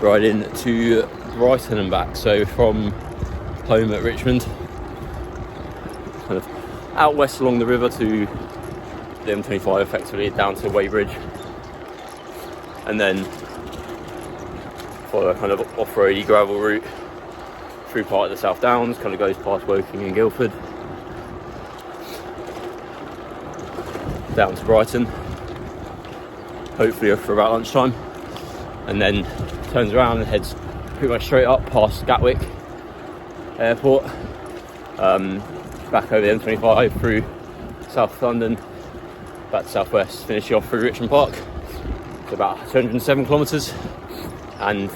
riding to Brighton and back. So from home at Richmond, kind of out west along the river to the M25, effectively down to Weybridge, and then follow a kind of off-roady gravel route through part of the South Downs, kind of goes past Woking and Guildford, down to Brighton, hopefully for about lunchtime, and then turns around and heads pretty much straight up past Gatwick Airport, back over the M25 through South London, back to South West, finishing off through Richmond Park. It's about 207 kilometres and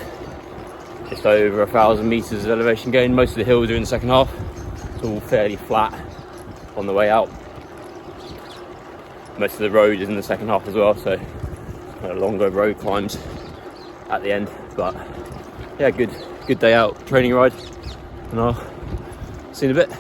just over 1,000 metres of elevation gain. Most of the hills are in the second half. It's all fairly flat on the way out. Most of the road is in the second half as well, so kind of longer road climbs at the end. But yeah, good day out, training ride, and I'll see you in a bit.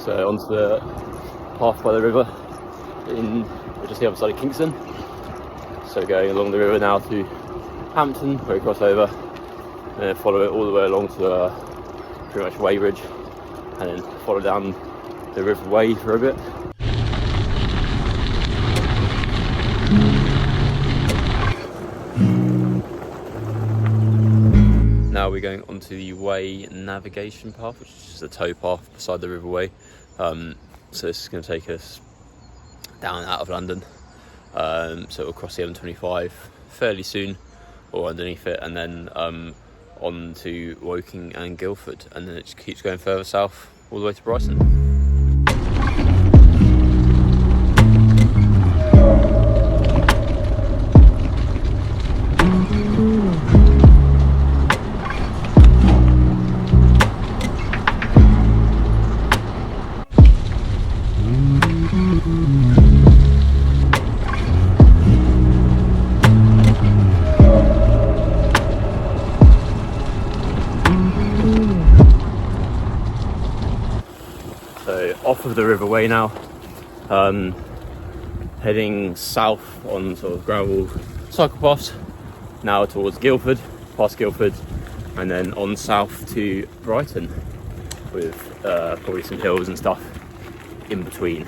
So onto the path by the river, just the other side of Kingston. So going along the river now to Hampton, where we cross over, and then follow it all the way along to pretty much Weybridge, and then follow down the River Wey for a bit. Now we're going onto the Wey navigation path, which is just a tow path beside the River Wey. So this is going to take us down out of London. So we'll cross the M25 fairly soon, or underneath it, and then on to Woking and Guildford, and then it just keeps going further south all the way to Brighton. So off of the River Wey now, heading south on sort of gravel cycle paths, now towards Guildford, past Guildford, and then on south to Brighton, with probably some hills and stuff in between.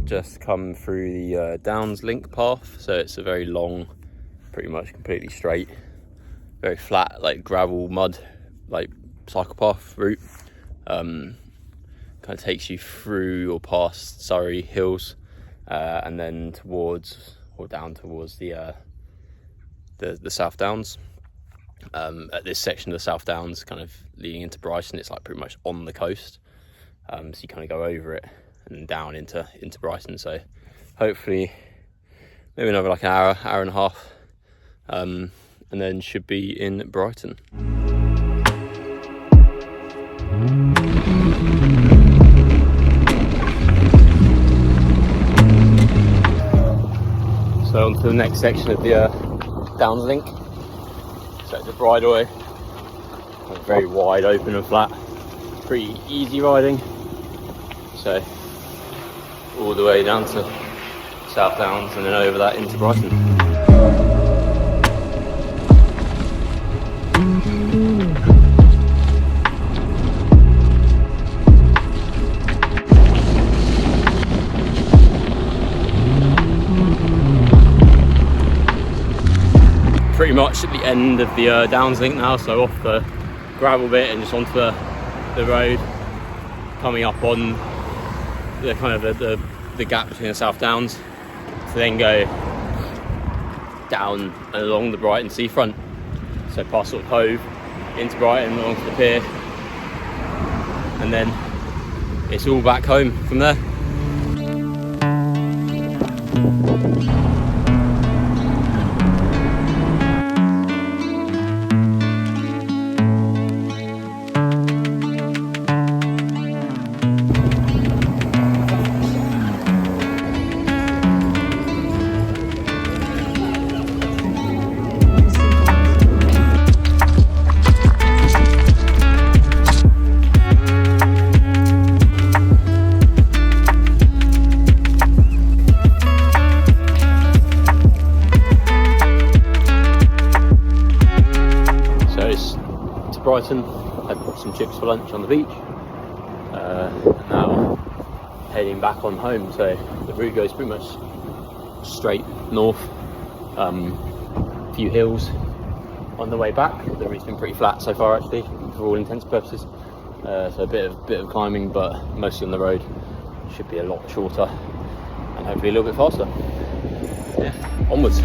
Just come through the Downs Link path, so it's a very long, pretty much completely straight, very flat, like gravel mud, like cycle path route. Kind of takes you through or past Surrey Hills, and then towards or down towards the South Downs. At this section of the South Downs, kind of leading into Brighton, it's like pretty much on the coast, so you kind of go over it and down into Brighton. So hopefully maybe another like an hour and a half, and then should be in Brighton. So on to the next section of the Downs Link. So it's a bridleway, very wide open and flat, pretty easy riding. So all the way down to South Downs and then over that into Brighton. Pretty much at the end of the Downs link now, so off the gravel bit and just onto the road, coming up on the kind of the gap between the South Downs, to then go down and along the Brighton seafront, so past sort of Hove into Brighton along to the pier, and then it's all back home from there. Brighton, I bought some chips for lunch on the beach, and now heading back on home. So the route goes pretty much straight north, a few hills on the way back. The route's been pretty flat so far actually, for all intents and purposes, so a bit of climbing, but mostly on the road. Should be a lot shorter and hopefully a little bit faster. Yeah, onwards.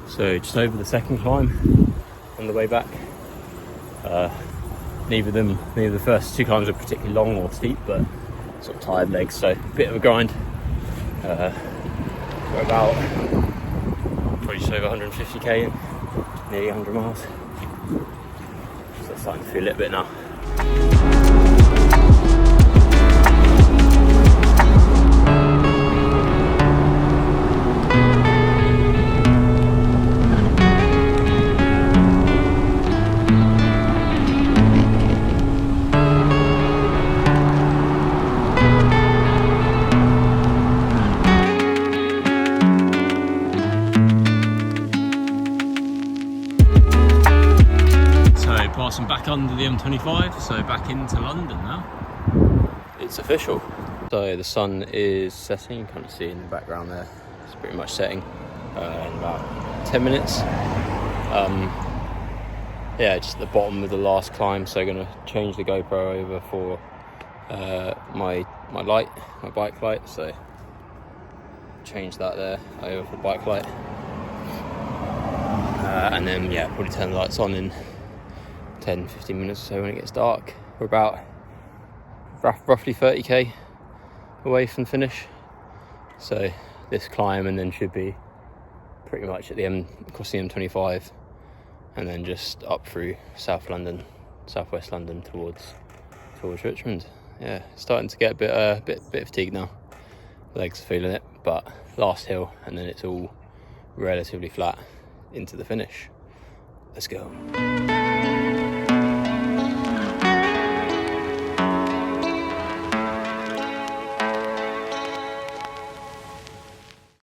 So just over the second climb on the way back. Neither of the first two climbs are particularly long or steep, but sort of tired legs, so a bit of a grind. We're about probably just over 150k in, nearly 100 miles. So it's starting to feel a little bit now. Passing back under the M25, so back into London now. It's official. So the sun is setting, you can't see in the background there. It's pretty much setting in about 10 minutes. Yeah, just at the bottom of the last climb, so going to change the GoPro over for my bike light. So change that there over for the bike light, and then yeah, probably turn the lights on in 10-15 minutes or so when it gets dark. We're about roughly 30k away from the finish, so this climb and then should be pretty much at the across the M25, and then just up through South London, Southwest London towards Richmond. Yeah, starting to get a bit fatigued now. Legs are feeling it, but last hill and then it's all relatively flat into the finish. Let's go.